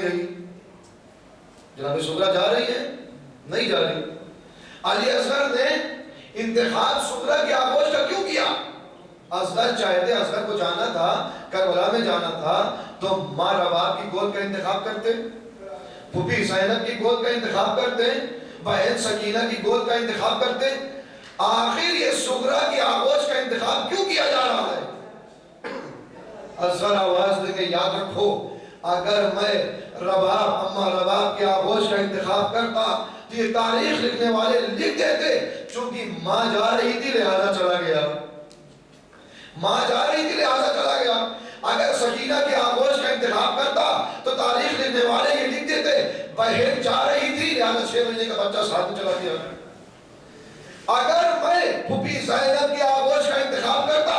نہیں. جناب صغرا جا رہی ہے؟ نہیں جا رہی. علی اصغر نے انتخاب صغرا کی آغوش کا کیوں کیا؟ اصغر چاہتے، اصغر کو جانا تھا، کربلا میں جانا تھا، تو ماں رباب کی گود کا انتخاب کرتے، پھوپھی زینب کی گود کا انتخاب کرتے، بہن سکینہ کی گود کا انتخاب کرتے. آخر یہ صغرا کی آغوش کا انتخاب کیوں کیا جا رہا ہے؟ اصغر آواز دے کے یاد رکھو، اگر میں رباب، اما رباب کی آغوش کا انتخاب کرتا تو یہ تاریخ لکھنے والے لکھ دیتے چونکہ ماں جا رہی تھی لہذا چلا گیا، ماں جا رہی تھی لہذا چلا گیا. اگر سکینہ کی آغوش کا انتخاب کرتا تو تاریخ لکھنے والے یہ لکھ دیتے بہن جا رہی تھی لہذا 6 مہینے کا بچہ ساتھ میں چلا گیا. اگر میں پھوپھی زینب کی آغوش کا انتخاب کرتا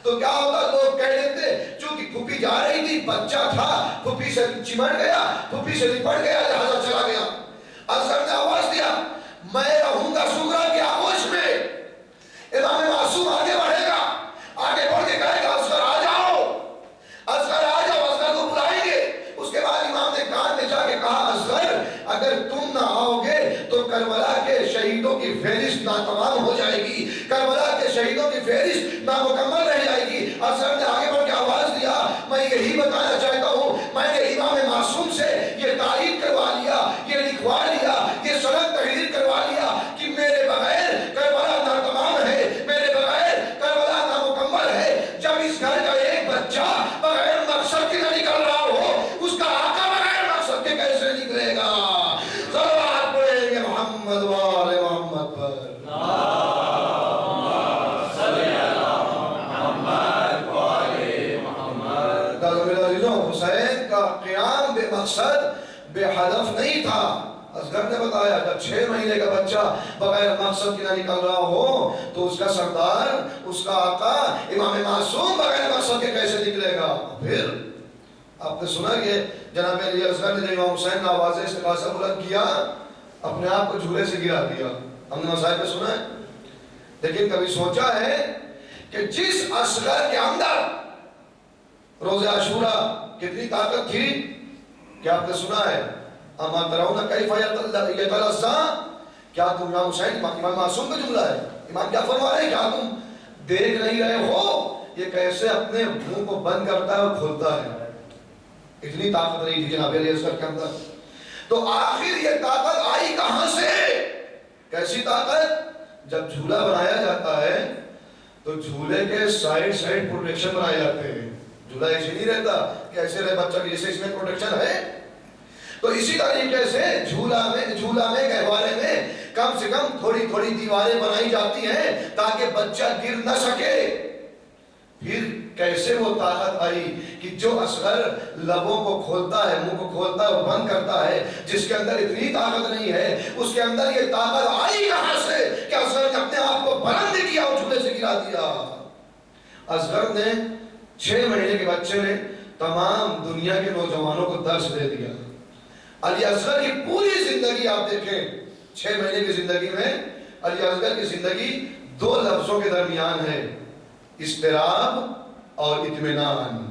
تو کیا ہوتا؟ لوگ کہہ دیتے چونکہ پھوپھی جا رہی تھی، بچہ تھا، پھوپھی سے چمٹ گیا، پھوپھی سے لپٹ گیا لہذا چلا گیا. اصغر نے آواز دیا میں رہوں گا صغرا کی آغوش میں. امام معصوم آگے بڑھے گا، آگے بڑھ کے کہے گا اصغر آ جاؤ، اصغر آ جاؤ، اصغر کو بلائیں گے. اس کے بعد امام نے کان میں جا کے کہا اصغر اگر تم نہ آؤ گے تو کربلا کے شہیدوں کی فہرست ناتمام ہو جائے گی، کربلا کے شہیدوں کی فہرست نامکمل رہ جائے گی. اصغر نے آگے بڑھ کے آواز دیا میں یہی بتانا چاہتا ہوں، میں نے امام معصوم سے یہ تائید کروا لیا، یہ لکھوا لیا، یہ سند تحریر کروا لیا کہ میرے بغیر کربلا ناتمام ہے، میرے بغیر کربلا نامکمل ہے. جب اس گھر کا ایک بچہ بغیر مقصد کے نہ نکل رہا ہو، اس کا آقا بغیر مقصد کے کیسے نکلے گا؟ صلوات پڑھیں گے محمد وآل محمد پر. حسین کا قیام بے مقصد بے ہدف نہیں تھا. اصغر نے بتایا جب 6 مہینے کا بچہ بغیر مقصد کے نہ نکل رہا ہو تو اس کا سردار، اس کا آقا امام معصوم بغیر مقصد کے کیسے نکلے گا؟ پھر آپ نے سنا کہ جناب علی اصغر نے جب امام حسین کا آواز استغاثہ بلند کیا اپنے آپ کو جھولے سے گرا دیا. ہم نے مسائل میں سنا ہے، لیکن کبھی سوچا ہے کہ جس اصغر کے اندر روز عاشورہ کتنی طاقت تھی؟ کیا آپ نے سنا ہے اما ترون کیف یتلظی؟ کیا تم امام حسین امام معصوم کا جملہ ہے، امام کیا فرما رہے ہیں؟ کیا تم دیکھ نہیں رہے ہو یہ کیسے اپنے منہ کو بند کرتا ہے اور کھولتا ہے؟ اتنی طاقت نہیں تھی جناب علی اصغر کے اندر. تو آخر یہ طاقت آئی کہاں سے؟ کیسی طاقت؟ جب جھولا بنایا جاتا ہے تو جھولے کے سائڈ پروٹیکشن بنائے جاتے ہیں. جھولا ایسے نہیں رہتا کہ ایسے رہے بچہ کی جیسے اس میں پروٹیکشن ہے. تو اسی طریقے سے جھولا میں گہوارے میں کم سے کم تھوڑی تھوڑی دیواریں بنائی جاتی ہیں تاکہ بچہ گر نہ سکے. پھر کیسے وہ طاقت آئی کہ جو اصغر لبوں کو کھولتا ہے، منہ کو کھولتا ہے اور بند کرتا ہے، جس کے اندر اتنی طاقت نہیں ہے، اس کے اندر یہ طاقت آئی کہاں سے کہ اصغر نے اپنے آپ کو بلند کیا اور جھولے سے گرا دیا؟ اصغر نے 6 مہینے کے بچے نے تمام دنیا کے نوجوانوں کو درس دے دیا. علی اصغر کی پوری زندگی آپ دیکھیں، 6 مہینے کی زندگی میں علی اصغر کی زندگی 2 لفظوں کے درمیان ہے، اضطراب اور اطمینان.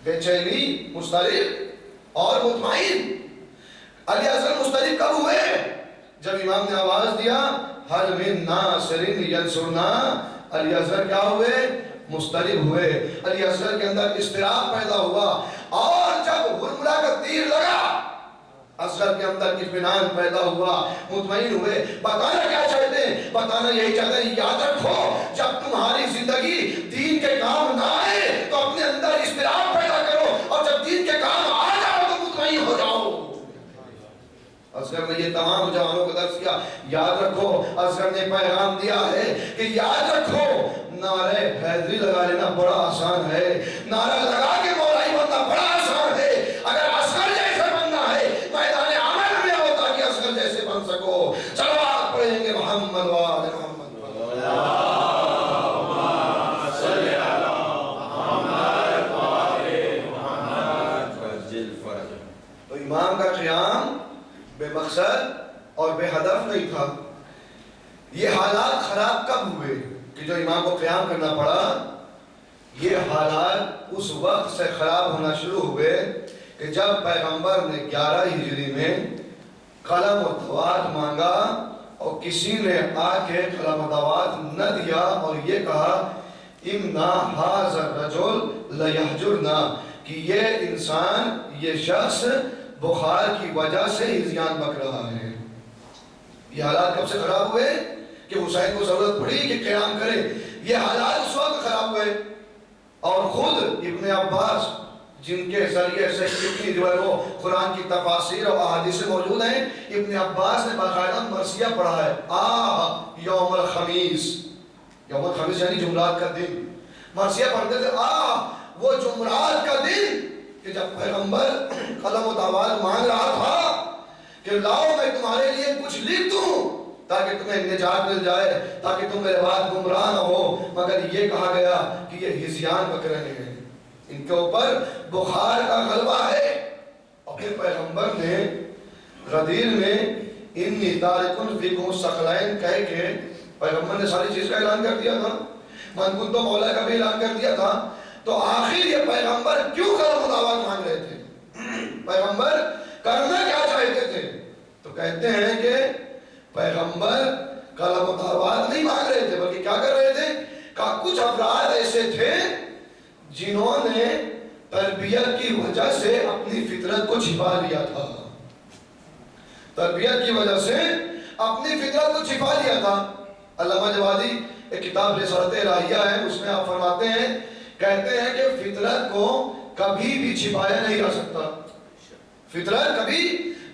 بے چینی، مضطرب اور مطمئن. علی اصغر مضطرب کب ہوئے؟ جب امام نے آواز دیا حل من ناصر ینصرنا، علی اصغر کیا ہوئے؟ مضطرب ہوئے. علی اصغر کے اندر اضطراب پیدا ہوا، اور جب ہرملا کا تیر لگا اصغر کے اندر اطمینان پیدا ہوا، مطمئن ہوئے. بتانا کیا چاہتے ہیں؟ بتانا یہی چاہتے ہیں یاد رکھو جب تمہاری زندگی دین کے کام نہ آئے تو اپنے اندر اضطراب پیدا کرو، اور جب دین کے کام آ جاؤ تو مطمئن ہو جاؤ. اصغر نے یہ تمام نوجوانوں کو درس کیا. یاد رکھو اصغر نے پیغام دیا ہے کہ یاد رکھو نعرہ حیدری لگا لینا بڑا آسان ہے، نعرہ لگا کے مولائی بننا بڑا آسان ہے. اگر اصغر جیسے بننا ہے میدان عمل میں ہو تاکہ اصغر جیسے بن سکو. صلوات پڑھیں گے محمد وآل محمد. تو امام کا قیام بے مقصد اور بے ہدف نہیں تھا. یہ حالات خراب کب ہوئے کہ جو امام کو قیام کرنا پڑا؟ یہ حالات اس وقت سے خراب ہونا شروع ہوئے کہ جب پیغمبر نے 11 ہجری میں قلم و دوات مانگا اور کسی نے آ کے قلم و دوات نہ دیا اور یہ کہا اِنَّا هَذَا الرَّجُلُ لَيَحْجُرْنَا کہ یہ انسان، یہ شخص بخار کی وجہ سے ہذیان بک رہا ہے. یہ حالات کب سے خراب ہوئے کہ حسین کو ضرورت پڑی کہ قیام کرے. یہ حالات اس وقت خراب ہوئے اور خود ابن عباس جن کے ذریعے سے کتنی جو ہے وہ قرآن کی تفاسیر اور احادیث موجود ہیں، ابن عباس نے باقاعدہ مرثیہ پڑھا ہے. یوم الخمیس، یوم الخمیس یعنی جمعرات کا دن، مرثیہ پڑھتے تھے. وہ جمعرات کا دن کہ جب پیغمبر قلم و دوات مانگ رہا تھا کہ لاؤ میں تمہارے لیے کچھ لکھ دوں تاکہ تمہیں نجات مل جائے، تاکہ تم میرے بعد گمراہ نہ ہو، مگر یہ کہا گیا کہ یہ ہذیان بک رہے ہیں، ان کے اوپر بخار کا غلبہ ہے. اور پھر پیغمبر نے غدیر میں انی تارکن فیکم الثقلین کہہ کے پیغمبر نے ساری چیز کا اعلان کر دیا تھا، من کنت مولا کا بھی اعلان کر دیا تھا. تو آخر یہ پیغمبر کیوں قلم و دوات مانگ رہے تھے؟ پیغمبر کرنا کیا چاہتے تھے؟ تو کہتے ہیں کہ پیغمبر قلم و دوات نہیں مانگ رہے تھے، بلکہ کیا کر رہے تھے کہ کچھ افراد ایسے تھے جنہوں نے تربیت کی وجہ سے اپنی فطرت کو چھپا لیا تھا. تربیت کی وجہ سے اپنی فطرت کو چھپا لیا تھا. علامہ جوادی ایک کتاب رسالت الہیہ ہے، اس میں آپ فرماتے ہیں، کہتے ہیں کہ فطرت کو کبھی بھی چھپایا نہیں جا سکتا، فطرت کبھی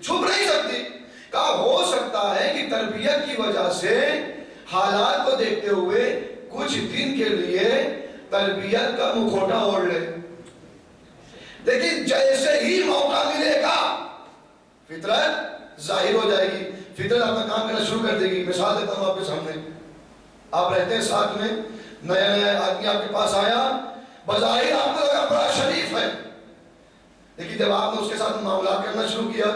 چھپ نہیں سکتی. کہا ہو سکتا ہے کہ تربیت کی وجہ سے حالات کو دیکھتے ہوئے کچھ دن کے لیے تربیت کا مکھوٹا اوڑھ لے، لیکن جیسے ہی موقع ملے گا فطرت ظاہر ہو جائے گی، فطرت اپنا کام کرنا شروع کر دے گی. مثال دیتا ہوں آپ کے سامنے. آپ رہتے ہیں ساتھ میں، نیا نیا آدمی آپ کے پاس آیا، بظاہر آپ کو لگا بڑا شریف ہے، لیکن جب آپ نے اس کے ساتھ معاملات کرنا شروع کیا،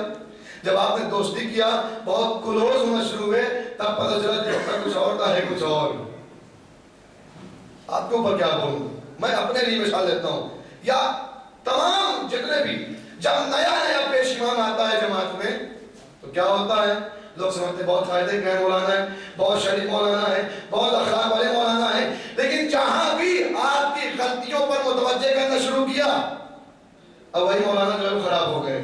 جب آپ نے دوستی کیا، بہت کلوز ہونا شروع ہوئے، تب پتہ چلا کہ کچھ اور تھا ہے کچھ اور. آپ کے اوپر کیا بولوں، میں اپنے لیے مثال دیتا ہوں، یا تمام جتنے بھی جب نیا نیا پیش امام آتا ہے جماعت میں تو کیا ہوتا ہے؟ لوگ سمجھتے بہت فائدے کا مولانا ہے، بہت شریف مولانا ہے، بہت اخلاق والے مولانا ہے، لیکن جہاں بھی آپ کی غلطیوں پر متوجہ کرنا شروع کیا، اب وہی مولانا جو ہے وہ خراب ہو گئے،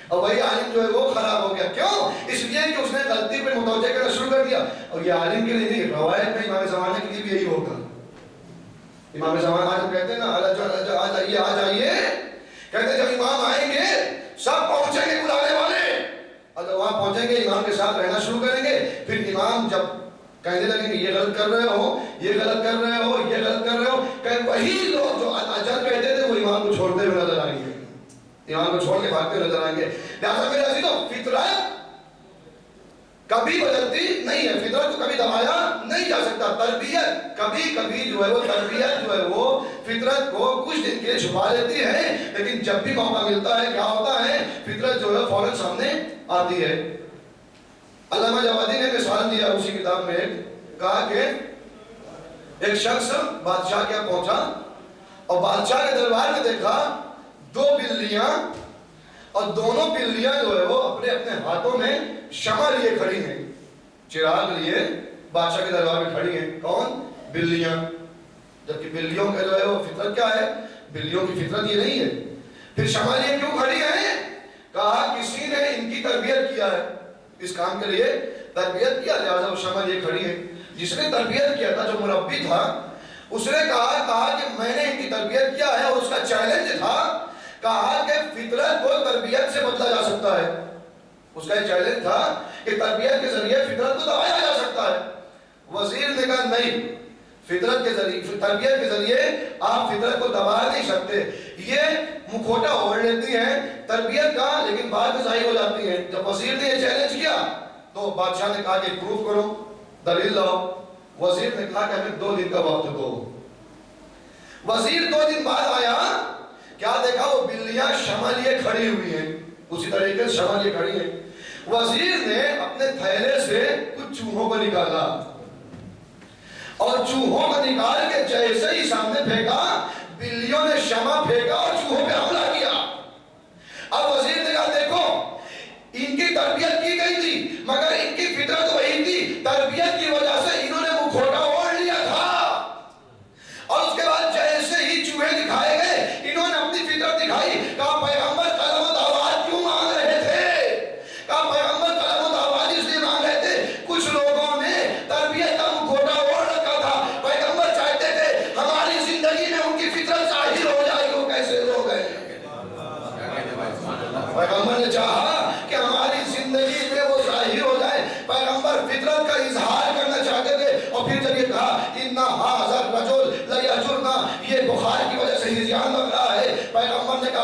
اور وہی عالم جو ہے وہ خراب ہو گیا. کیوں؟ اس لیے کہ اس نے غلطی پر متوجہ کرنا شروع کر دیا. اور یہ عالم کے لیے نہیں، روایت میں امام زمانے کے لیے بھی یہی ہوگا. امام زمان آج کہتے ہیں نا آ جائیے، کہتے ہیں جب امام آئیں گے سب پہنچیں گے بلانے والے، اور جب وہاں پہنچیں گے امام کے ساتھ رہنا شروع کریں گے، پھر امام جب کہنے لگیں گے یہ غلط کر رہے ہو، یہ غلط کر رہے ہو، یہ غلط کر رہے ہو، کہ وہی لوگ جو اجر کہتے تھے وہ امام کو چھوڑتے ہوئے نظر آئیں گے، امام کو چھوڑ کے بھاگتے نظر آئیں گے. لہٰذا میرے عزیزو، فطرت کبھی بدلتی نہیں ہے، فطرت کو کبھی دبایا نہیں جا سکتا. تربیت کبھی کبھی جو ہے وہ تربیت جو ہے وہ فطرت کو کچھ دن کے لیے چھپا لیتی ہے، لیکن جب بھی موقع ملتا ہے کیا ہوتا ہے؟ فطرت جو ہے فوراً سامنے آتی ہے. علامہ جوادی نے مثال دیا اسی کتاب میں، کہا کہ ایک شخص بادشاہ کے یہاں پہنچا اور بادشاہ کے دربار میں دیکھا 2 بلیاں، اور دونوں بلیاں جو ہے وہ اپنے اپنے ہاتھوں میں شمع لیے کھڑی ہیں، چراغ لیے بادشاہ کے دربار میں کھڑی ہیں. کون؟ بلیاں. جبکہ بلیوں کا جو ہے وہ فطرت کیا ہے؟ بلیوں کی فطرت یہ نہیں ہے. پھر شمع لیے کیوں کھڑی ہیں؟ کہا کسی نے ان کی تربیت کیا ہے، اس کام کے لیے تربیت کیا، لہٰذا وہ شمع لیے کھڑی ہے. جس نے تربیت کیا تھا، جو مربی تھا، اس نے کہا کہ میں نے ان کی تربیت کیا ہے، اور اس کا چیلنج تھا، کہا کہ فطرت کو تربیت سے بدلا جا سکتا ہے. اس کا چیلنج تھا کہ تربیت کے ذریعے فطرت کو دبایا جا سکتا ہے. وزیر نے کہا نہیں، فطرت کے ذریعے، تربیت کے ذریعے آپ فطرت کو دبا نہیں سکتے. یہ مکھوٹا اوڑھ لیتی ہیں تربیت کا، لیکن بعد میں ظاہر ہو جاتی ہیں. جب وزیر نے یہ چیلنج کیا تو بادشاہ نے کہا کہ پروف کرو، دلیل لاؤ. وزیر نے کہا کہ ہمیں 2 دن کا وقت دو. وزیر 2 دن بعد آیا، کیا دیکھا؟ وہ بلیاں شمع لیے کھڑی ہوئی ہیں، اسی طریقے سے شمع لیے کھڑی ہیں. وزیر نے اپنے تھیلے سے کچھ چوہوں کو نکالا، اور چوہوں کو نکال کے جیسے ہی سامنے پھینکا، بلیوں نے شمع پھینکا اور چوہوں پہ حملہ کیا.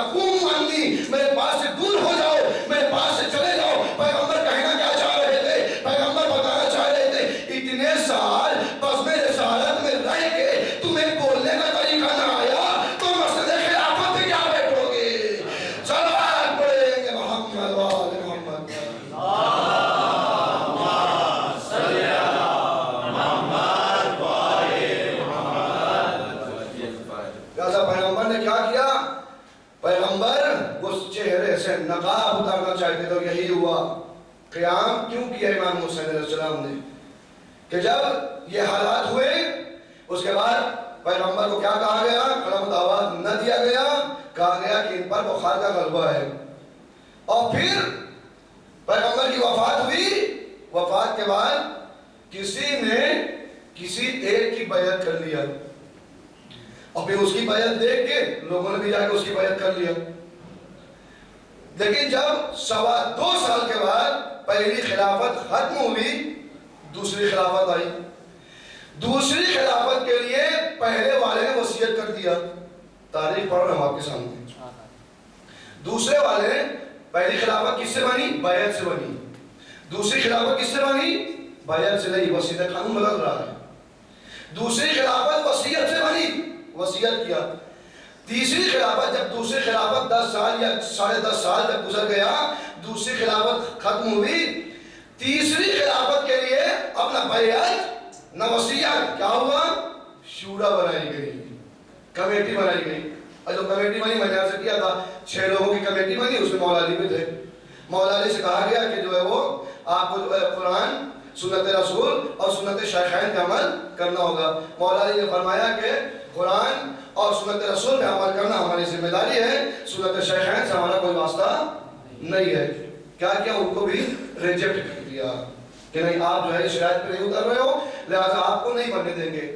تقوم عنی، میرے پاس سے دور ہو جاؤ، میرے پاس سے چلے جاؤ۔ پیغمبر کہنا کیا چاہ رہے تھے؟ پیغمبر بتانا چاہ رہے تھے اتنے سال بس میرے رسالت میں رہ کے تمہیں بولنے کا طریقہ نہ آیا تو مسجد خلافت میں کیا بیٹھو گے؟ صلوات پڑھیں گے محمد وآل محمد۔ لہذا پیغمبر نے کیا کیا؟ پیغمبر اس چہرے سے نقاب اتارنا چاہتے تو یہی ہوا۔ قیام کیوں کیا امام حسین علیہ السلام نے؟ کہ جب یہ حالات ہوئے اس کے بعد پیغمبر کو کیا کہا گیا؟ قلم آواز نہ دیا گیا، کہا گیا کہ ان پر بخار کا غلبہ ہے۔ اور پھر پیغمبر کی وفات ہوئی، وفات کے بعد کسی نے کسی ایک کی بیعت کر لیا، اور پھر اس کی بیعت دیکھ کے لوگوں نے بھی جا کے اس کی بیعت کر لیا۔ لیکن جب 2.25 سال کے بعد پہلی خلافت ختم ہوئی، دوسری خلافت آئی۔ دوسری خلافت کے لیے پہلے والے نے وصیت کر دیا، تاریخ پڑھ رہا ہوں آپ کے سامنے۔ دوسرے والے، پہلی خلافت کس سے بنی؟ بیعت سے بنی۔ دوسری خلافت کس سے بنی؟ بیعت سے نہیں، وصیت قانون بدل رہا ہے۔ دوسری خلافت وصیت سے بنی، وصیت کیا۔ تیسری خلافت، جب دوسری خلافت 10 سال یا 10.5 سال جب گزر گیا، دوسری خلافت ختم ہوئی، تیسری خلافت کے لیے اپنا بیعت نہ وصیت، کیا ہوا؟ شورا بنائی گئی، کمیٹی بنائی گئی۔ اور جو کمیٹی بنی، میں نے عرض کیا تھا 6 لوگوں کی کمیٹی بنی، اس میں مولا علی بھی تھے۔ مولا علی سے کہا گیا کہ جو ہے وہ آپ کو جو ہے قرآن، سنت رسول اور سنت شیخین پہ عمل کرنا ہوگا۔ مولا علی نے فرمایا کہ قرآن اور سنت رسول پہ عمل کرنا ہماری ذمہ داری ہے، سنت شیخین سے ہمارا کوئی واسطہ نہیں ہے۔ کیا کیا؟ ان کو بھی ریجیکٹ کر دیا کہ نہیں، آپ جو ہے اس شرائط پہ نہیں اتر رہے ہو، لہذا آپ کو نہیں بننے دیں گے۔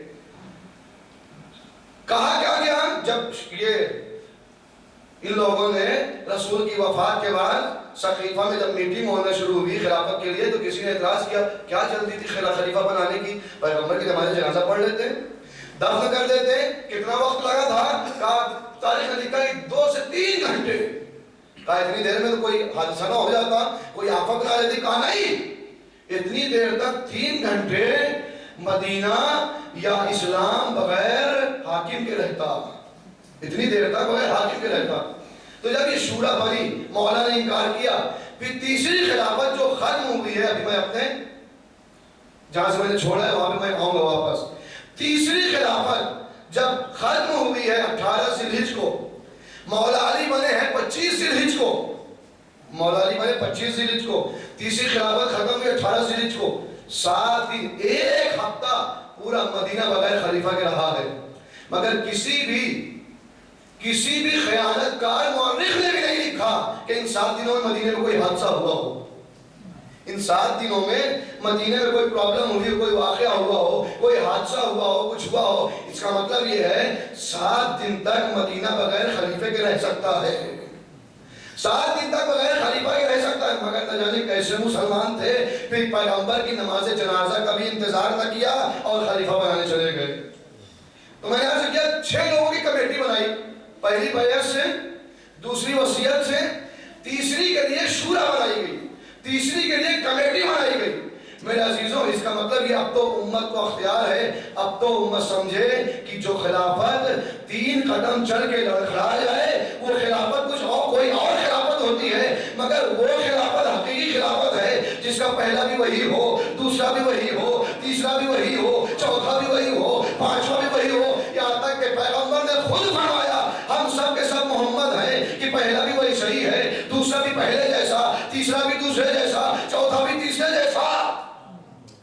کہا کیا گیا؟ جب یہ ان لوگوں نے رسول کی وفات کے بعد سقیفہ میں جب میٹنگ ہونا شروع ہوئی خلافت کے لیے، تو کسی نے اعتراض کیا، کیا جلدی تھی خلیفہ بنانے کی؟ پیغمبر کی نماز جنازہ پڑھ لیتے، دفن کر دیتے۔ کتنا وقت لگا تھا؟ کہا تاریخ نے لکھا کہ 2 سے 3 گھنٹے۔ کہا اتنی دیر میں تو کوئی حادثہ نہ ہو جاتا، کوئی آفت نہ آ جاتی؟ کہا نہیں، اتنی دیر تک 3 گھنٹے مدینہ یا اسلام بغیر حاکم کے رہتا، اتنی دیر تک بغیر حاکم کے رہتا۔ تو جب یہ شورا بنی، مولا نے انکار کیا۔ پھر تیسری خلافت جو ختم ہوئی ہے، ابھی میں اپنے جہاں سے میں نے چھوڑا ہے وہاں پہ میں آؤں گا واپس۔ تیسری خلافت جب ختم ہوئی ہے 18 ذی الحجہ کو، مولا علی بنے ہیں 25 ذی الحجہ کو، مولا علی بنے 25 ذی الحجہ کو، تیسری خلافت ختم ہوئی 18 ذی الحجہ کو۔ 7 دن، 1 ہفتہ پورا مدینہ بغیر خلیفہ کے رہا ہے، مگر کسی بھی خیانت کار مورخ نے بھی نہیں لکھا کہ ان 7 دنوں میں مدینہ میں کوئی حادثہ ہوا ہو، ان 7 دنوں میں مدینہ میں کوئی پرابلم ہوئی ہو، کوئی واقعہ ہوا ہو، کوئی حادثہ ہوا ہو، کچھ ہوا ہو۔ اس کا مطلب یہ ہے 7 دن تک مدینہ بغیر خلیفے کے رہ سکتا ہے، 7 دن تک بغیر خلیفہ کے رہ سکتا ہے۔ مگر نہ جانے کیسے مسلمان تھے، پھر پیغمبر کی نماز جنازہ کا بھی انتظار نہ کیا اور خلیفہ بنانے چلے گئے۔ تو میں نے عرض کیا 6 لوگوں کی کمیٹی بنائی، پہلی بیعت سے، دوسری وصیت سے، تیسری کے لیے شورا بنائی گئی، تیسری کے لیے کمیٹی بنائی گئی۔ میرے عزیزوں، اس کا مطلب یہ اب تو امت کو اختیار ہے، اب تو امت سمجھے کہ جو خلافت 3 قدم چل کے لڑکھڑا جائے وہ خلافت کچھ اور کوئی اور خلافت ہوتی ہے، مگر وہ خلافت حقیقی خلافت ہے جس کا پہلا بھی وہی ہو، دوسرا بھی وہی ہو، تیسرا بھی وہی ہو، چوتھا بھی وہی ہو، 5واں بھی وہی ہو، یہاں تک کہ پیغمبر نے خود فرمایا ہم سب کے سب محمد ہیں، کہ پہلا بھی وہی صحیح ہے، دوسرا بھی پہلے جیسا، تیسرا بھی دوسرے جیسا، چوتھا بھی تیسرے جیسا۔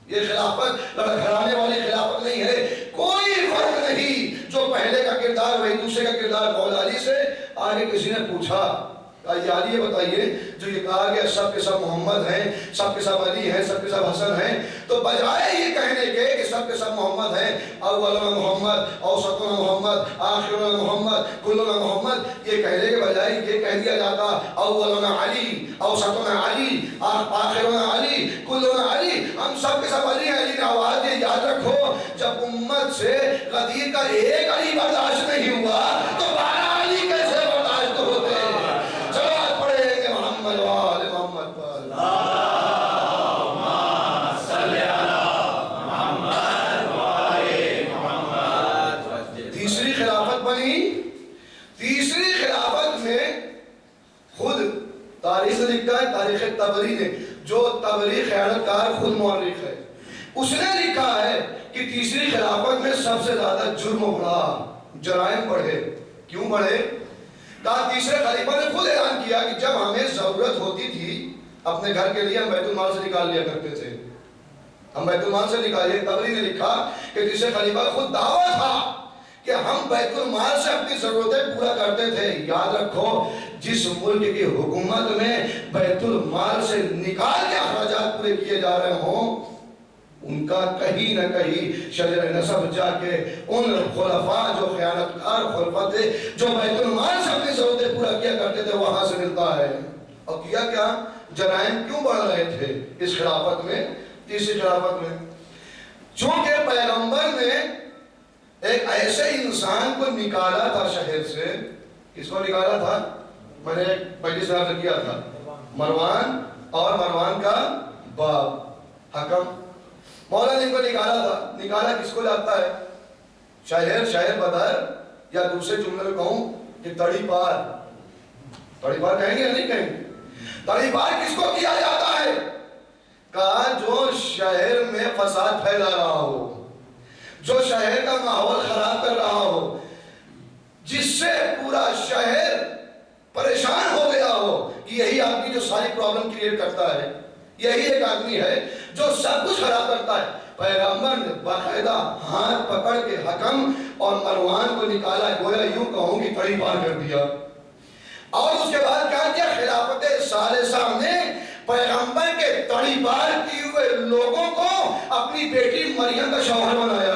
یہ خلافت لڑکھڑانے والی خلافت نہیں ہے، کوئی فرق نہیں، جو پہلے کا کردار وہی دوسرے کا کردار۔ مولا علی سے آگے کسی نے پوچھا، یا علی یہ بتائیے جو یہ کہا گیا سب کے سب محمد ہیں، سب کے سب علی ہیں، سب کے سب حسن ہیں، تو بجائے یہ کہنے کے کہ سب کے سب محمد ہیں، اولنا محمد، اوسطنا محمد، آخرنا محمد، کلنا محمد، یہ کہنے کے بجائے یہ کہہ دیا جاتا اولنا علی، اوسطنا علی، آخرنا علی، کلنا علی، ہم سب کے سب علی ہیں۔ علی نے آواز دی، یاد رکھو جب امت سے غدیر کا ایک علی برداشت نہیں ہوا تو 12 علی کیسے برداشت ہوتے ہیں؟ تاریخ نے لکھا ہے، تاریخ طبری نے، جو طبری خیانت کار خود مورخ ہے، اس نے لکھا ہے کہ تیسری خلافت میں سب سے زیادہ جرم بڑھا، جرائم بڑھے۔ کیوں بڑھے؟ کہا تیسرے خلیفہ نے خود اعلان کیا کہ جب ہمیں ضرورت ہوتی تھی اپنے گھر کے لیے ہم بیت المال سے نکال لیا کرتے تھے، ہم بیت المال سے نکالے۔ طبری نے لکھا کہ تیسرے خلیفہ خود دعویٰ تھا کہ ہم بیت المال سے اپنی ضرورتیں پورا کرتے تھے۔ یاد رکھو، جس ملک کی حکومت میں بیت المال سے نکال کے اخراجات پورے کیے جا رہے ہوں، ان کا کہیں نہ کہیں شجر نسب جا کے ان خلفاء جو خیانتکار خلفاء تھے، جو بیت المال سے اپنی ضرورتیں پورا کیا کرتے تھے، وہاں سے ملتا ہے۔ اور کیا کیا جرائم کیوں بڑھ رہے تھے اس خلافت میں، تیسری خلافت میں؟ چونکہ پیغمبر نے ایک ایسے انسان کو نکالا تھا شہر سے۔ کس کو نکالا تھا؟ میں نے پہلی سے عرض کیا تھا، مروان اور مروان کا باپ حکم، مولا نے ان کو نکالا تھا۔ نکالا کس کو جاتا ہے؟ شہر بدر، یا دوسرے جملے میں کہوں کہ تڑی پار۔ تڑی پار کہیں گے یا نہیں کہیں گے؟ تڑی پار کس کو کیا جاتا ہے؟ کہا جو شہر میں فساد پھیلا رہا ہو، جو شہر کا ماحول خراب کر رہا ہو، جس سے پورا شہر پریشان ہو گیا ہو، یہی آدمی جو ساری پرابلم کریٹ کرتا ہے، یہی ایک آدمی ہے جو سب کچھ خراب کرتا ہے۔ پیغمبر نے باقاعدہ ہاتھ پکڑ کے حکم اور مروان کو نکالا، گویا یوں کہوں کہ تڑی پار کر دیا۔ اور اس کے بعد کیا کیا؟ خلافت ثالثہ نے پیغمبر کے تڑی پار کیے ہوئے لوگوں کو اپنی بیٹی مریم کا شوہر بنایا۔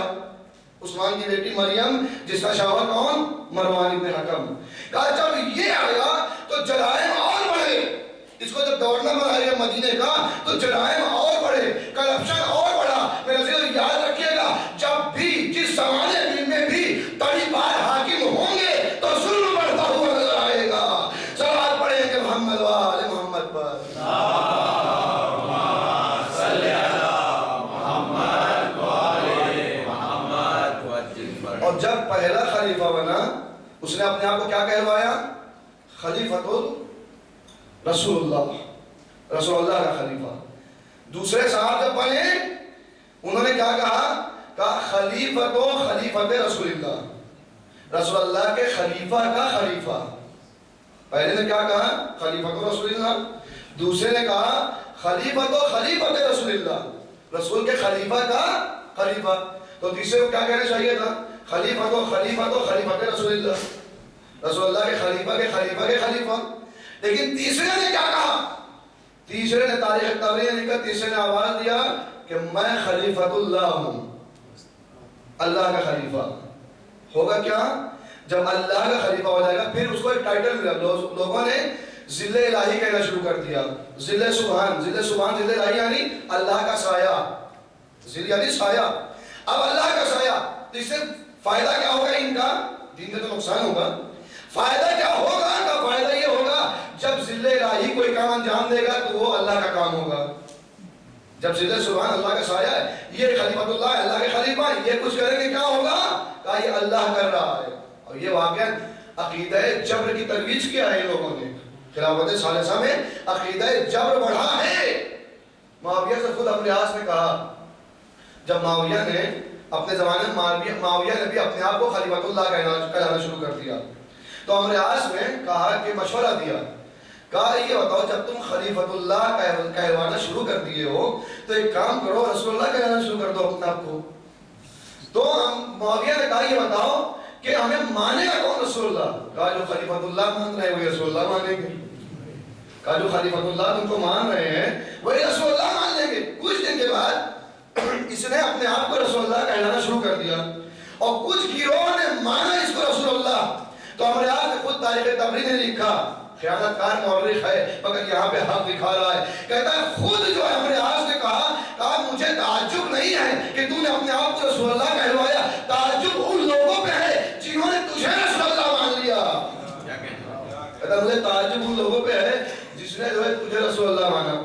عثمان کی بیٹی مریم، جس کا شوہر کون؟ مروان ابن حکم۔ کہا جب یہ آیا تو جرائم اور بڑھے۔ اس کو جب گورنر بنا لیا مدینے کا تو جرائم اور بڑھے، کرپشن اور بڑھا۔ میرے عزیزو یاد رکھیے گا، جب بھی جس زمانے میں بھی تڑی پار حاکم ہوں گے تو ظلم بڑھتا ہوا نظر آئے گا۔ سلوات پڑھیں کہ محمد و آل محمد پر۔ اور جب پہلا خلیفہ بنا، اس نے اپنے آپ کو کیا کہلوایا؟ خلیفۃ رسول اللہ، رسول اللہ کا خلیفہ۔ دوسرے صاحب جب بنے، انہوں نے کیا کہا؟ کہا خلیفۃ رسول اللہ، رسول اللہ کے خلیفہ کا خلیفہ۔ پہلے نے کیا کہا؟ خلیفۃ رسول اللہ۔ دوسرے نے کہا خلیفۃ رسول اللہ، رسول کے خلیفہ کا خلیفہ۔ تو تیسرے کو کیا کہنا چاہیے تھا؟ خلیفۃ رسول اللہ، رسول اللہ کے خلیفہ کے خلیفہ کے خلیفہ۔ لیکن تیسرے نے کیا کہا؟ تیسرے نے تاریخ طبری نے لکھا، تیسرے نے آواز دیا کہ میں خلیفۃ اللہ ہوں، اللہ کا خلیفہ۔ ہوگا کیا؟ جب اللہ کا خلیفہ ہو جائے گا پھر اس کو ایک ٹائٹل ملا، لوگوں نے ذل الہی کہنا شروع کر دیا۔ ذل سبحان، ذل الہی یعنی اللہ کا سایہ، ذل یعنی سایہ۔ اب اللہ کا سایہ، تو اس سے فائدہ کیا ہوگا ان کا؟ دین میں تو نقصان ہوگا۔ فائدہ کیا ہوگا؟ کا فائدہ یہ ہوگا جب ذل الہی کوئی کام انجام دے گا تو وہ اللہ کا کام ہوگا۔ جب ذل سبحان اللہ کا سایہ ہے، یہ خلیفۃ اللہ اللہ کے خلیفہ، یہ کچھ کریں گے کیا ہوگا؟ کہا یہ اللہ کر رہا ہے۔ اور یہ واقعہ عقیدہ جبر کی ترویج کیا ہے لوگوں نے۔ خلافت ثالثہ میں عقیدہ جبر بڑھا ہے۔ معاویہ سے خود اپنے آس نے کہا، جب معاویہ نے اپنے زمانے میں معاویہ نے بھی اپنے آپ کو خلیفۃ اللہ کہلانا شروع کر دیا، تو امر عاص نے کہا کہ مشورہ دیا، کہا یہ بتاؤ جب تم خلیفۃ اللہ کہلوانا شروع کر دیے ہو تو ایک کام کرو، رسول اللہ کہلانا شروع کر دو اپنے آپ کو۔ تو معاویہ نے کہا یہ بتاؤ کہ ہمیں مانے گا کون رسول اللہ؟ کہا جو خلیفۃ اللہ مان رہے وہی رسول اللہ مانیں گے۔ کہا جو خلیفۃ اللہ تم کو مان رہے ہیں وہی رسول اللہ مان لیں گے۔ کچھ دن کے بعد اس نے اپنے آپ کو رسول اللہ کہلانا شروع کر دیا، اور کچھ گروہوں نے مانا اس کو رسول اللہ۔ تو ہمارے آج خود تاریخ طبری نے لکھا، خیانت کار مورخ ہے مگر یہاں پہ حق دکھا رہا ہے، کہتا ہے خود جو ہمارے آج نے کہا مجھے تعجب نہیں ہے کہ تم نے اپنے آپ کو رسول اللہ کہلوایا، تعجب ان لوگوں پہ ہے جنہوں نے تجھے رسول اللہ مان لیا۔ کہتا مجھے تعجب ان لوگوں پہ ہے جس نے جو ہے تجھے رسول اللہ مانا۔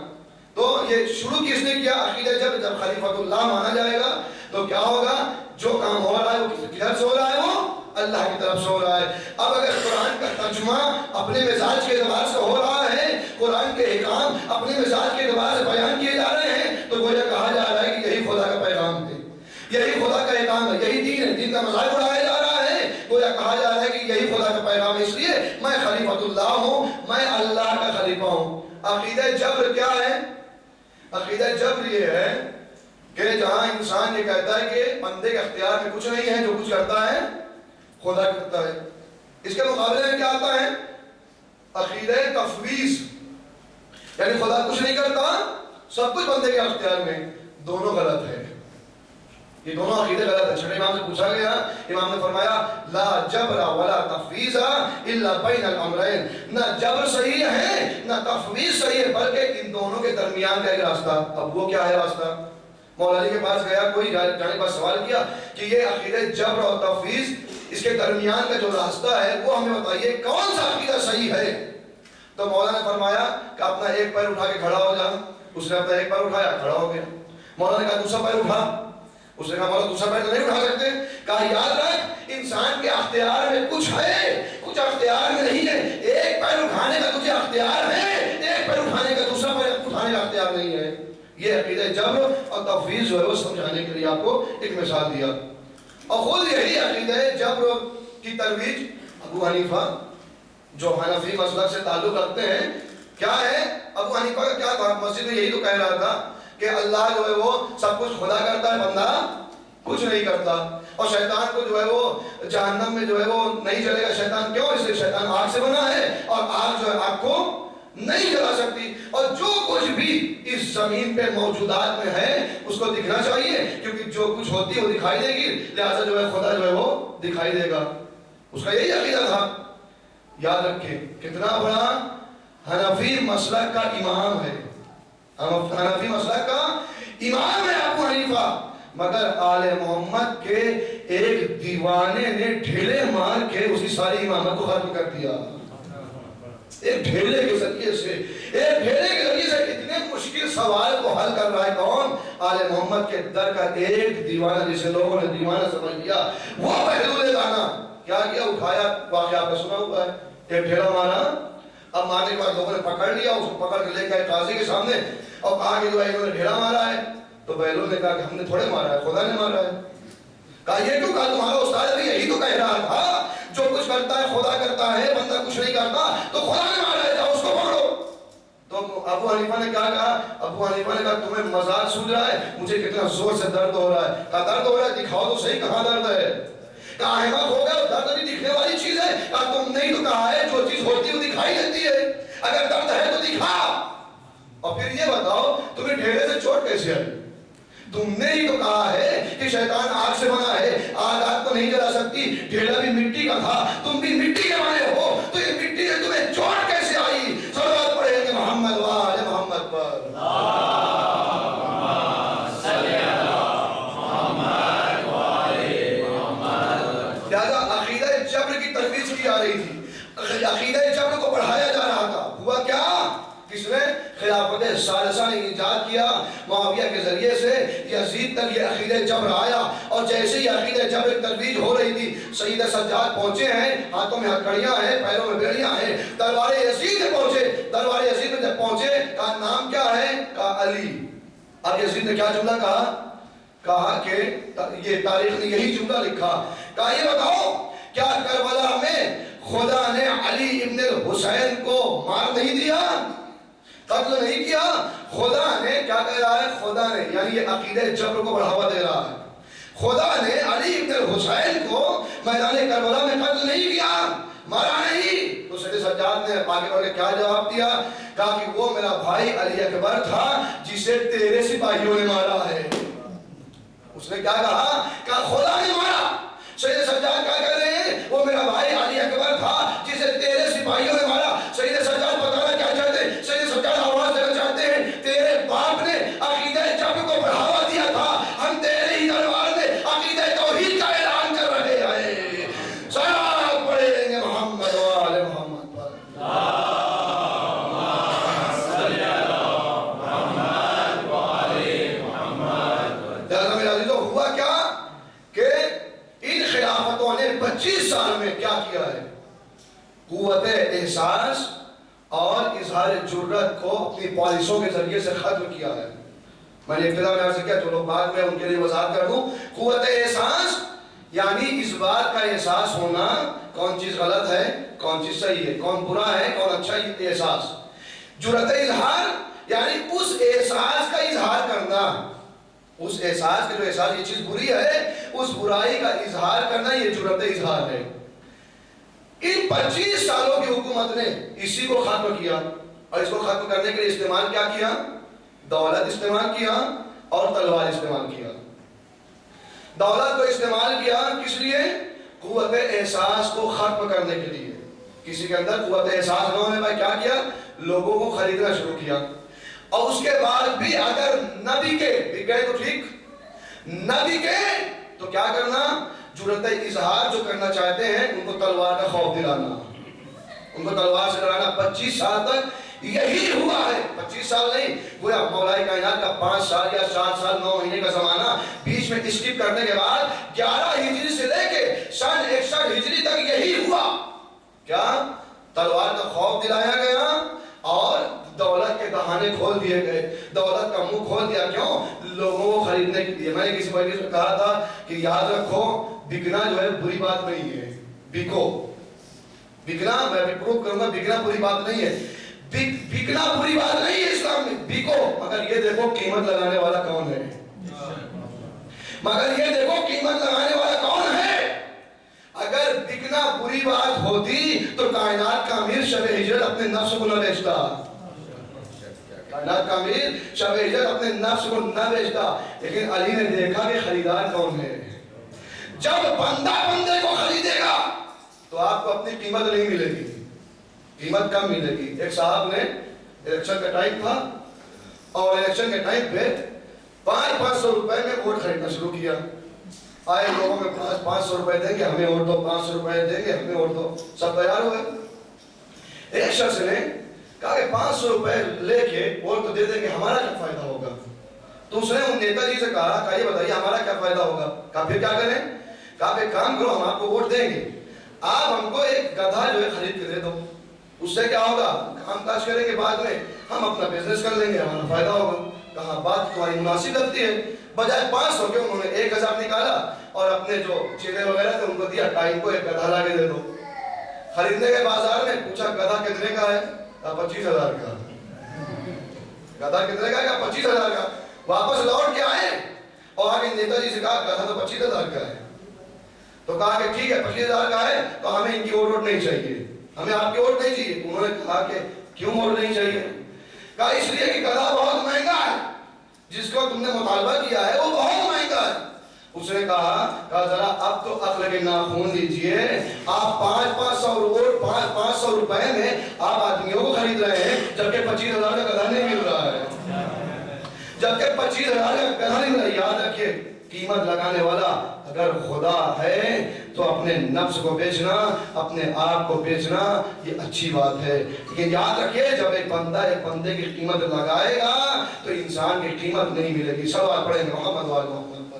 تو یہ شروع کس نے کیا؟ عقیدہ جب خلیفۃ اللہ مانا جائے گا تو کیا ہوگا؟ جو کام ہو رہا ہے وہ کدھر سے ہو رہا ہے؟ وہ اللہ کی طرف سے ہو رہا ہے۔ اب اگر قرآن کا ترجمہ اپنے مزاج کے اعتبار سے ہو رہا ہے، قرآن کے احکام اپنے مزاج کے اعتبار سے بیان کیے جا رہے ہیں، تو گویا کہا جا رہا ہے کہ یہی خدا کا پیغام ہے، یہی خدا کا احکام ہے، یہی دین ہے، دین کا مذاق اڑایا جا رہا ہے۔ گویا کہا جا رہا ہے کہ یہی خدا کا پیغام ہے، اس لیے میں خلیفۃ اللہ ہوں، میں اللہ کا خلیفہ ہوں۔ عقیدہ جبر کیا ہے؟ عقیدہ جبر یہ ہے کہ جہاں انسان یہ کہتا ہے کہ بندے کے اختیار میں کچھ نہیں ہے، جو کچھ کرتا ہے خدا کرتا ہے۔ اس کے مقابلے میں کیا آتا ہے؟ عقیدہ تفویض، یعنی خدا کچھ نہیں کرتا، سب کچھ بندے کے اختیار میں۔ دونوں غلط ہے، یہ دونوں عقیدے غلط ہے۔ چھٹے امام سے پوچھا گیا، امام نے فرمایا لا جبر ولا تفویض الا بین الامرین، نہ جبر صحیح ہے نہ تفویض صحیح ہے، بلکہ ان دونوں کے درمیان کا ایک راستہ۔ اب وہ کیا ہے راستہ؟ مولا علی کے پاس گیا کوئی، جانے کے بعد سوال کیا کہ یہ عقیدہ جبر اور تفویض، اس کے درمیان کا جو راستہ ہے وہ ہمیں بتائیے، کون سا عقیدہ صحیح ہے؟ تو مولا نے فرمایا کہ اپنا ایک پیر اٹھا کے کھڑا ہو جا۔ اس نے اپنا ایک پیر اٹھایا، کھڑا ہو گیا۔ مولا نے کہا دوسرا پیر اٹھا، اس نے کہا مولا دوسرا پیر تو نہیں اٹھا سکتے۔ کہا یاد رکھ انسان کے اختیار میں کچھ ہے، کچھ اختیار میں نہیں ہے۔ ایک پیر اٹھانے کا تجھے اختیار ہے، ایک پیر اٹھانے کا دوسرا پیر اٹھانے کا اختیار نہیں ہے۔ یہ عقیدہ جبر اور تفویض جو ہے وہ سمجھانے کے لیے آپ کو ایک مثال دیا۔ اور خود یہی عقیدہ جبر کی ترویج ابو حنیفہ جو حنفی مسلک سے تعلق رکھتے ہیں، کیا ہے ابو حنیفہ کا کیا تھا؟ مسجد میں یہی تو کہہ رہا تھا کہ اللہ جو ہے وہ سب کچھ خدا کرتا ہے، بندہ کچھ نہیں کرتا، اور شیطان کو جو ہے وہ جہنم میں جو ہے وہ نہیں چلے گا۔ شیطان کیوں؟ اس لیے شیطان آگ سے بنا ہے، اور آگ جو ہے آگ کو نہیں جلا سکتی، اور جو کچھ بھی اس زمین پہ موجودات میں ہے اس کو دکھنا چاہیے، کیونکہ جو کچھ ہوتی ہے وہ دکھائی دے گی، لہٰذا جو ہے خدا جو ہے وہ دکھائی دے گا۔ اس کا یہی عقیدہ تھا۔ یاد رکھیں کتنا بڑا حنفی مسلک کا امام ہے، حنفی مسلک کا امام ہے ابو حنیفہ، مگر آل محمد کے ایک دیوانے نے ڈھیلے مار کے اسی ساری امامت کو ختم کر دیا۔ ایک ڈھیلے کے ذریعے سے، ایک ڈھیلے کے ذریعے سے اتنے مشکل سوال کو حل کر رہا ہے کون؟ آل محمد کے در کا ایک دیوانہ، جسے لوگوں نے دیوانہ سمجھ لیا، وہ بہلول دانا کیا کیا؟ اٹھایا، واقعہ آپ نے سنا ہوا ہے، ایک ڈھیلا مارا، اب مارنے کے بعد لوگوں نے پکڑ لیا، اس کو پکڑ کے لے گئے قاضی کے سامنے اور کہا کہ جو ہے انہوں نے ڈھیلا مارا ہے۔ تو بہلول نے کہا کہ ہم نے تھوڑے مارا ہے، خدا نے مارا ہے۔ کہا یہ کیوں؟ کہا تمہارا استاد بھی یہی تو کہہ رہا تھا، جو کچھ کرتا ہے خدا کرتا ہے، بندہ کچھ نہیں کرتا، تو خدا نے مارا ہے، جاؤ اس کو پکڑو۔ تو ابو حنیفہ نے کیا کہا؟ ابو حنیفہ نے کہا تمہیں مذاق سوج رہا ہے، مجھے کتنا زور سے درد ہو رہا ہے۔ کہا درد ہو رہا ہے، دکھاؤ تو صحیح کہاں درد ہے۔ کہا احمق ہو گیا، درد بھی دکھنے والی چیز ہے۔ کہا تم نے ہی تو کہا ہے جو چیز ہوتی ہے وہ دکھائی دیتی ہے، اگر درد ہے تو دکھا۔ اور پھر یہ بتاؤ تمہیں ڈھیلے سے چوٹ کیسے آئی؟ تم نے ہی تو کہا ہے کہ شیطان آگ سے بنا ہے، آگ آگ کو نہیں جلا سکتی، ڈھیلا بھی مٹی کا تھا، تم بھی مٹی کے بنے ہو، تو یہ مٹی سے تمہیں چوٹ کیسے آئی؟ صلوات پڑھیں گے محمد وآل محمد پر۔ لہذا عقیدہ جبر کی ترویج کی جا رہی تھی، عقیدہ جبر کو بڑھایا جا رہا تھا۔ ہوا کیا؟ کس نے؟ خلافت ثالثہ نے ایجاد کیا، معاویہ کے ذریعے سے یزید تک یہ عقیدہ جبر آیا، اور جیسے ہی عقیدہ جبر ترویج ہو رہی تھی، سید سجاد پہنچے ہیں، ہاتھوں میں ہتھکڑیاں ہیں، پیروں میں بیڑیاں ہیں، دربار یزید میں پہنچے۔ دربار یزید میں جب پہنچے، کہا نام کیا ہے؟ کہا علی۔ اب یزید نے کیا جملہ کہا؟ کہا کہ یہ تاریخ نے یہی جملہ لکھا، کہا یہ بتاؤ کیا کربلا میں خدا نے علی ابن الحسین کو مار نہیں دیا، قتل نہیں کیا؟ خدا نے کیا کہہ رہا ہے؟ خدا نے، یعنی یہ عقیدہ جبر کو بڑھاوا دے رہا ہے، خدا نے علی ابن الحسین کو میدان کربلا میں قتل نہیں کیا، مارا نہیں۔ تو سید سجاد نے آگے بڑھ کے کیا جواب دیا؟ کہا کہ وہ میرا بھائی علی اکبر تھا جسے تیرے سپاہیوں نے مارا ہے۔ اس نے کیا کہا؟ کہا خدا نے مارا۔ سید سجاد کیا کہہ رہے ہیں؟ وہ میرا بھائی علی اکبر تھا جسے تیرے سپاہیوں نے مارا۔ سید سجاد بتانا کیا چاہتے ہیں؟ سید سجاد آواز دینا چاہتے ہیں تیرے باپ نے عقیدہ جبر کو بڑھاوا دیا تھا، ہم تیرے ہی دربار میں عقیدہ توحید کا اعلان کر رہے ہیں۔ صلوات پڑھیں گے محمد وآل محمد پر۔ لہذا میرے عزیزو ہوا کیا کہ ان خلافتوں نے 25 جرت کو اپنی پالیسوں کے ذریعے سے ختم کیا ہے. میں نے ابتدا میں عرض کیا، جو لوگ بعد میں ان کے لیے وضاحت کر دوں. قوت احساس یعنی اس بات کا احساس ہونا کون چیز غلط ہے، کون چیز صحیح ہے، کون برا ہے، کون اچھا ہے، احساس. جرت اظہار یعنی اس احساس کا اظہار کرنا، اس احساس کا جو احساس یہ چیز بری ہے اس برائی کا اظہار کرنا، یہ جرت اظہار ہے. ان 25 سالوں کی حکومت نے اسی کو ختم کیا، اور اس کو ختم کرنے کے لیے استعمال کیا کیا؟ دولت استعمال کیا اور تلوار استعمال کیا. دولت کو استعمال کیا کس لیے؟ قوت احساس کو ختم کرنے کے لیے. کسی کے اندر قوت احساس نہ ہونے پر کیا کیا؟ لوگوں کو خریدنا شروع کیا. اور اس کے بعد بھی اگر نہ بکے تو ٹھیک، نہ بکے تو کیا کرنا؟ جرت اظہار جو کرنا چاہتے ہیں ان کو تلوار کا خوف دلانا، ان کو تلوار سے ڈرانا. 25 سال تک یہی ہوا ہے. 25 سال نہیں، گویا مولا کائنات کا 5 سال یا 7 سال 9 مہینے کا زمانہ بیچ میں اسکپ کرنے کے بعد 11 ہجری سے لے کے سن 61 ہجری تک یہی ہوا. کیا؟ تلوار کا خوف دلایا گیا اور دولت کے دہانے کھول دیے گئے، دولت کا منہ کھول دیا. کیوں؟ لوگوں کو خریدنے کے لیے. میں نے کسی مجلس میں کہا تھا کہ یاد رکھو بکنا جو ہے بری بات نہیں ہے. بکو، بکنا میں بھی پروف کروں گا، بکنا بری بات نہیں ہے. بکنا بری بات نہیں ہے اسلام میں، بکو، مگر یہ دیکھو قیمت لگانے والا کون ہے، مگر یہ دیکھو قیمت لگانے والا کون ہے. اگر بکنا بری بات ہوتی تو کائنات کا امیر شب ہجرت اپنے نفس کو نہ بیچتا، کائنات کا امیر شب ہجرت اپنے نفس کو نہ بیچتا. لیکن علی نے دیکھا کہ خریدار کون ہے. جب بندہ بندے کو خریدے گا تو آپ کو اپنی قیمت نہیں ملے گی، قیمت کم ملے گی. ایک صاحب نے الیکشن کا ٹائم تھا اور الیکشن کے ٹائم پہ 500 روپے میں ووٹ خریدنا شروع کیا. آئے لوگوں کے پاس 500 روپے دیں گے ہمیں ووٹ دو، 500 روپے دیں گے ہمیں ووٹ دو. سب تیار ہوئے. ایک شخص نے کہا کہ 500 روپے لے کے ووٹ تو دے دیں گے، ہمارا کیا فائدہ ہوگا؟ تو اس نے ان نیتا جی سے کہا کہ یہ بتائیے ہمارا کیا فائدہ ہوگا؟ کہا پھر کیا کریں؟ کہا کہ کام کرو، ہم آپ کو ووٹ دیں گے، آپ ہم کو ایک گدھا جو ہے خرید کے دے دو. اس سے کیا ہوگا؟ ہم کاج کریں گے، بعد میں ہم اپنا بزنس کر لیں گے، ہمارا فائدہ ہوگا. کہا بات تمہاری مناسب لگتی ہے. بجائے 500 کے انہوں نے 1000 نکالا اور اپنے جو چیزیں وغیرہ تھے ان کو دیا. ٹائم کو ایک گدھا لا کے دے دو. خریدنے کے بازار میں پوچھا گدھا کتنے کا ہے؟ کہا 25,000 کا. گدھا کتنے کا؟ کہا 25,000 کا. واپس لوٹ کے آئے اور آگے نیتا جی سے کہا گدھا تو 25,000 کا ہے. تو کہا کہ ٹھیک ہے 25,000 کا ہے تو ہمیں ان کی ووٹ نہیں چاہیے، ہمیں آپ کی ووٹ نہیں چاہیے. انہوں نے کہا کہ کیوں ووٹ نہیں چاہیے؟ کہا اس لیے کہ گدھا بہت مہنگا ہے، جس کو تم نے مطالبہ کیا ہے وہ بہت مہنگا ہے. اس نے کہا ذرا اب تو عقل کے ناخون لیجئے، آپ 500 ووٹ 500 روپے میں آپ آدمیوں کو خرید رہے ہیں جبکہ 25,000 کا گدھا نہیں مل رہا ہے، جبکہ 25,000 کا گدھا نہیں مل رہا ہے. یاد رکھیے قیمت لگانے والا اگر خدا ہے تو اپنے نفس کو بیچنا، اپنے آپ کو بیچنا یہ اچھی بات ہے. لیکن یاد رکھیے جب ایک بندہ ایک بندے کی قیمت لگائے گا تو انسان کی قیمت نہیں ملے گی. سوال پڑھیں گے محمد وآل محمد پر.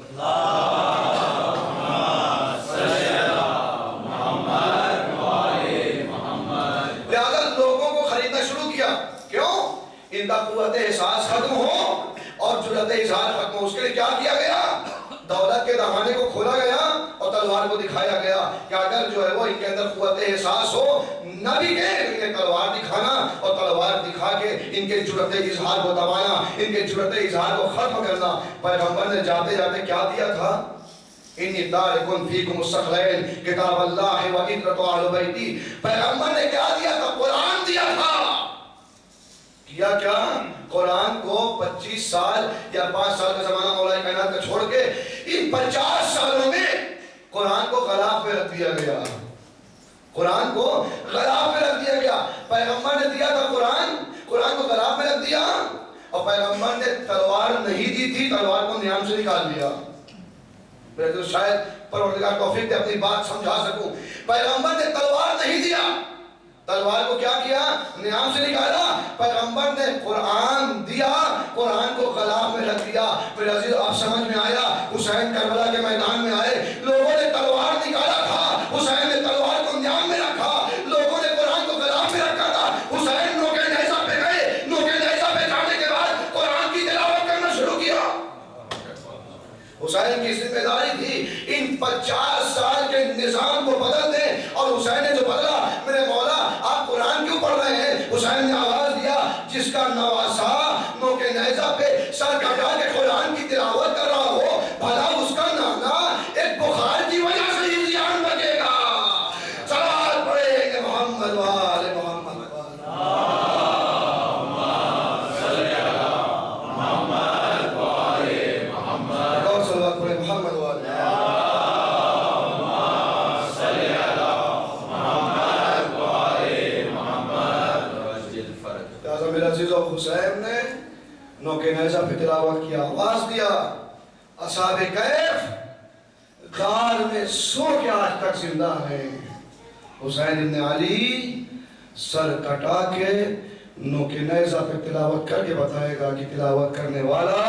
لہذا لوگوں کو خریدنا شروع کیا. کیوں؟ ان کا قوت احساس ختم ہو اور جرأت اظہار ختم ہو. اس کے لیے کیا کیا گیا؟ دولت کے دہانے کو کھولا گیا اور تلوار کو دکھایا گیا کہ اگر جو ہے وہ ان کے اندر قوت احساس ہو نہ بھی کہ انہیں تلوار دکھانا اور تلوار دکھا کے ان کے جرأت اظہار کو دبانا، ان کے جرأت اظہار کو ختم کرنا. پیغمبر نے جاتے جاتے کیا دیا تھا؟ انی تارکن فیکم الثقلین کتاب اللہ و عترۃ اہل بیتی. پیغمبر نے کیا دیا تھا؟ قرآن دیا تھا. کیا کیا؟ قرآن کو 25 سال یا 5 سال کا زمانہ مولا کائنات کا چھوڑ کے ان 50 سالوں میں قرآن کو غلاف میں رکھ دیا گیا. قرآن کو غلاف میں رکھ دیا گیا. پیغمبر نے دیا تھا قرآن کو غلاف میں رکھ دیا اور پیغمبر نے تلوار نہیں دی تھی، تلوار کو نیام سے نکال دیا. تو شاید پروردگار توفیق دے اپنی بات سمجھا سکوں. پیغمبر نے تلوار نہیں دیا، تلوار کو کیا کیا؟ نیام سے نکالا. پیغمبر نے قرآن دیا، قرآن کو غلاف میں رکھ دیا. پھر عزیز آپ سمجھ میں آیا، حسین کربلا کے میدان میں آئے، لوگوں نے تلوار نکالا تھا، حسین نے تلوار کو نیام میں رکھا. لوگوں نے قرآن کو غلاف میں رکھا تھا، حسین نوکے نیزہ پہ گئے، جس کا نواسا نوک نیزہ پہ سر کٹا کے قرآن کی تلاوت کر رہا ہو، بھلا اس کا نانا ایک بخار کی وجہ سے ہی زیان بچے گا؟ صلوات پڑھیں گے محمد وآل محمد۔ اور صلوات پڑھیں محمد وآل میرا عزیز و حسین نے نوک نیزہ پہ تلاوت کیا، آواز دیا، اصحاب کہف غار میں سو کے آج تک زندہ ہیں۔ حسین ابن علی سر کٹا کے نوک نیزہ پہ تلاوت کر کے بتائے گا کہ تلاوت کرنے والا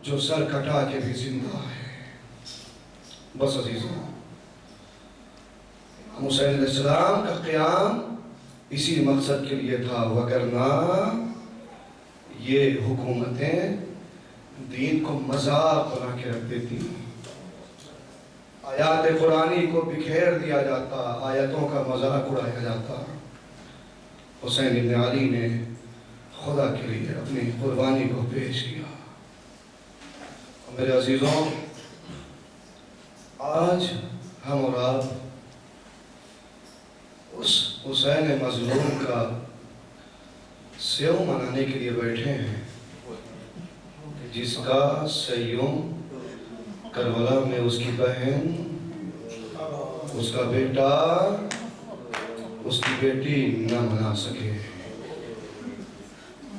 جو سر کٹا کے بھی زندہ ہے۔ بس عزیزوں، حسین علیہ السلام کا قیام اسی مقصد کے لیے تھا، وگرنہ یہ حکومتیں دین کو مذاق بنا کے رکھ دیتی، آیات قرآنی کو بکھیر دیا جاتا، آیتوں کا مذاق اڑایا جاتا۔ حسین ابن علی نے خدا کے لیے اپنی قربانی کو پیش کیا۔ میرے عزیزوں، آج ہم اور آپ اس حسین مظلوم کا سیو منانے کے لیے بیٹھے ہیں جس کا سیوم کربلا میں اس کی بہن، اس کا بیٹا، اس کی بیٹی نہ منا سکے۔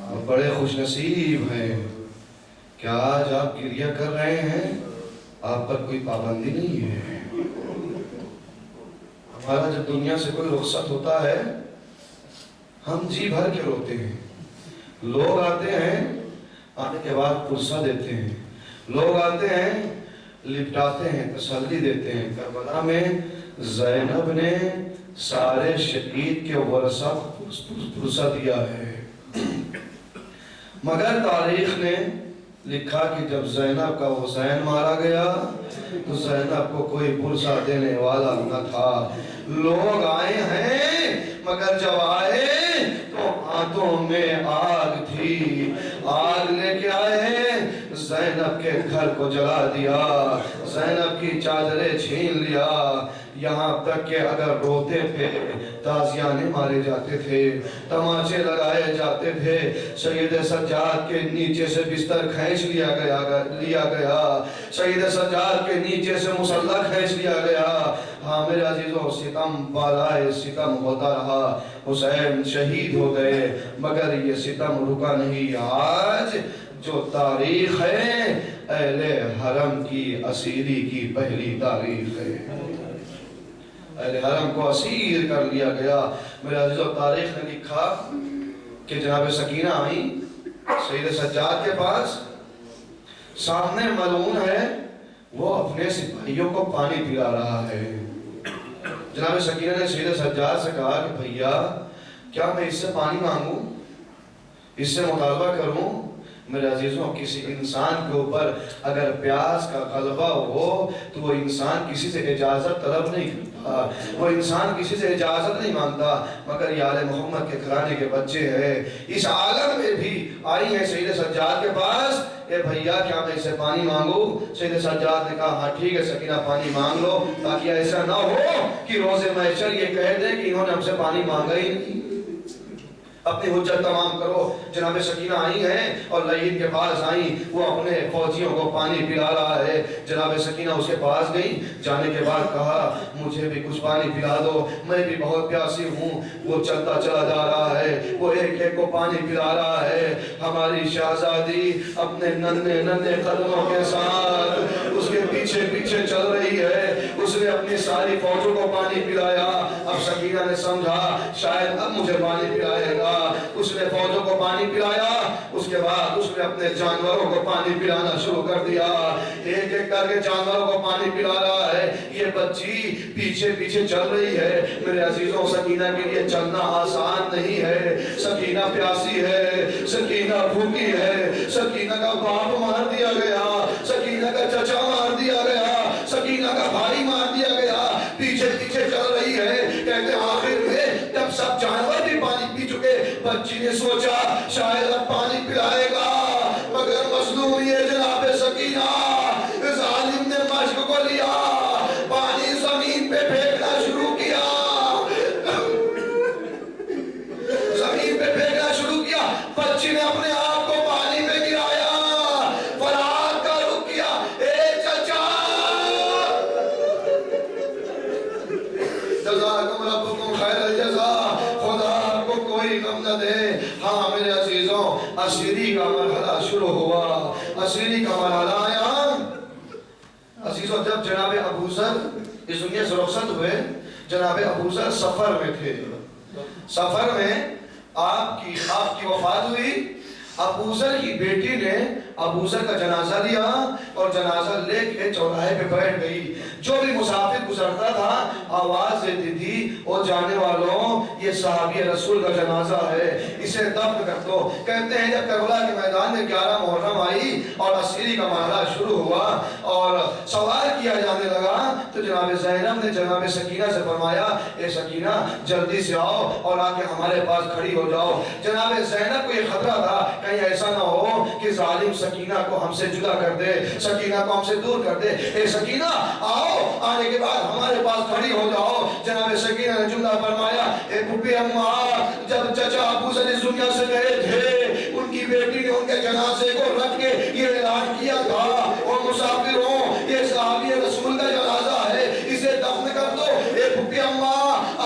آپ بڑے خوش نصیب ہیں کہ آج آپ کریا کر رہے ہیں، آپ پر کوئی پابندی نہیں ہے۔ ہمارا جب دنیا سے کوئی رخصت ہوتا ہے ہم جی بھر کے روتے ہیں، لوگ آتے ہیں آنے کے بعد پرسہ دیتے ہیں، لوگ آتے ہیں لپٹاتے ہیں، تسلی دیتے ہیں۔ کربلا میں زینب نے سارے شہید کے ورثہ کو پرسہ دیا ہے، مگر تاریخ نے لکھا کہ جب زینب کا حسین مارا گیا تو زینب کو کوئی پرسہ دینے والا نہ تھا۔ لوگ آئے ہیں مگر جب آئے تو ہاتھوں میں آگ تھی، آگ لے کے آئے، زینب کے گھر کو جلا دیا، زینب کی چادریں چھین لیا، یہاں تک کہ اگر روتے تھے تازیانے مارے جاتے تھے، تماچے لگائے جاتے تھے، سید سجاد کے نیچے سے بستر کھینچ لیا گیا، سید سجاد کے نیچے سے مسلح کھینچ لیا گیا۔ ہاں میرے عزیزوں، ستم بالائے ستم ہوتا رہا، حسین شہید ہو گئے، مگر یہ ستم رکا نہیں۔ آج جو تاریخ ہے اہل حرم کی اسیری کی پہلی تاریخ ہے، اہل حرم کو اسیر کر لیا گیا۔ میرے عزیزو، تاریخ نے لکھا کہ جناب سکینہ آئیں سید سجاد کے پاس، سامنے ملعون ہے، وہ اپنے سپاہیوں کو پانی پلا رہا ہے۔ جناب سکینہ نے سید سجاد سے کہا کہ بھیا کیا میں اس سے پانی مانگوں، اس سے مطالبہ کروں؟ میرے عزیزوں، کسی انسان کے اوپر اگر پیاس کا غلبہ ہو تو وہ انسان کسی سے اجازت طلب نہیں کرتا، وہ انسان کسی سے اجازت نہیں مانگتا، مگر یہ آل محمد کے گھرانے کے بچے ہیں، اس عالم میں بھی آئی ہیں سید سجاد کے پاس، اے بھیا کیا میں اسے پانی مانگوں؟ سید سجاد نے کہا ہاں ٹھیک ہے سکینہ، پانی مانگ لو، تاکہ ایسا نہ ہو کہ روز محشر یہ کہہ دیں کہ انہوں نے ہم سے پانی مانگا ہی نہیں۔ اپنی حجت تمام کرو۔ جناب سکینہ آئی ہیں اور لعین کے پاس آئیں، وہ اپنے فوجیوں کو پانی پلا رہا ہے۔ جناب سکینہ اس کے پاس گئی، جانے کے بعد کہا مجھے بھی کچھ پانی پلا دو، میں بھی بہت پیاسی ہوں۔ وہ چلتا چلا جا رہا ہے، وہ ایک ایک کو پانی پلا رہا ہے۔ ہماری شہزادی اپنے ننھے ننھے قدموں کے ساتھ اس کے پیچھے پیچھے چل رہی ہے، اس نے اپنی ساری فوجوں کو پانی پلایا۔ اب سکینہ نے سمجھا شاید اب مجھے پانی پلائے گا، اس نے فوجوں کو پانی پلایا، اس کے بعد اس نے اپنے جانوروں کو پانی پلانا شروع کر دیا، ایک ایک کر کے جانوروں کو پانی پلا رہا ہے۔ یہ بچی پیچھے پیچھے چل رہی ہے۔ میرے عزیزوں، سکینہ کے لیے چلنا آسان نہیں ہے، سکینہ پیاسی ہے، سکینہ بھوکی ہے، سکینہ کا باپ مار دیا گیا، سکینہ کا چچا مار دیا گیا، سکینہ کا بھائی مار دیا گیا، پیچھے پیچھے چل رہی ہے۔ کہتے ہیں آخر میں جب سب جانور بھی پانی پی چکے، بچی نے سوچا شاید اب پانی پلائے گا، مگر مظلوم یہ جناب سکینہ ظالم نے مشق کو لیا، پانی زمین پہ پھینکنا شروع کیا، زمین پہ پھینکنا شروع کیا، بچی نے اپنے آپ کو پانی پہ گرایا، فریاد کا رخ کیا، اے چچا جزاکم ربکم خیر الجزا، خدا آپ کو کوئی غم نہ دے۔ ہاں میرے عزیزوں، اسیری کا مرحلہ شروع ہوا، اسیری کا مرحلہ آیا۔ عزیزوں جب جناب ابو ذر اس دنیا سے رخصت ہوئے، جناب ابو ذر سفر میں تھے، سفر میں آپ کی وفات ہوئی، ابو ذر کی بیٹی نے ابو ذر کا جنازہ لیا اور جنازہ لے کے چوراہے پہ بیٹھ گئی، جو بھی مسافر گزرتا تھا آواز دیتی تھی، او جانے والوں یہ صحابی رسول کا جنازہ ہے، اسے دفن کر دو۔ کہتے ہیں جب کربلا کے میدان میں 11 محرم آئی اور اسیری کا مرحلہ شروع ہوا اور سوال کیا جانے لگا، تو جناب زینب نے جناب سکینہ سے فرمایا، اے سکینہ جلدی سے آؤ اور آ کے ہمارے پاس کھڑی ہو جاؤ۔ جناب زینب کو یہ خطرہ تھا کہیں ایسا نہ ہو کہ ظالم سکینہ کو ہم سے جدا کر دے، سکینہ کو ہم سے دور کر دے۔ اے سکینہ آؤ، آنے کے بعد ہمارے پاس کھڑی ہو جاؤ۔ جناب سکینہ نے جملہ فرمایا، اے پھپھی اماں، جب چچا ابو ذر اس دنیا سے گئے تھے، ان کی بیٹی نے ان کے جنازے کو رکھ کے یہ اعلان کیا تھا، اور مسافروں یہ صحابی رسول کا جنازہ ہے، اسے دفن کر دو۔ اے پھپھی اماں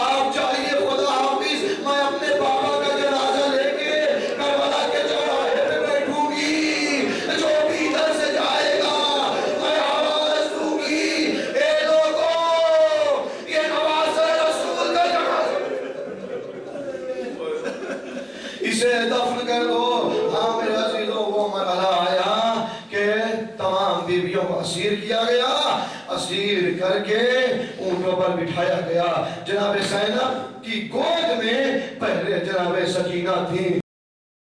آپ جائیے، خدا حافظ، میں اپنے بابا کا جنازہ لے کے کربلا کے چوراہے پہ بیٹھوں گی، جو بھی ادھر سے جائے گا میں آواز دوں گی، اے لوگوں یہ نواز رسول کا جنازہ، اسے دفن کر دو۔ ہاں میرے عزیزوں وہ مرحلہ آیا کہ تمام بیویوں کو اسیر کیا گیا، اسیر کر کے اونٹوں پر بٹھایا گیا۔ جناب زینب کی گود میں پہلے جناب سکینہ تھی۔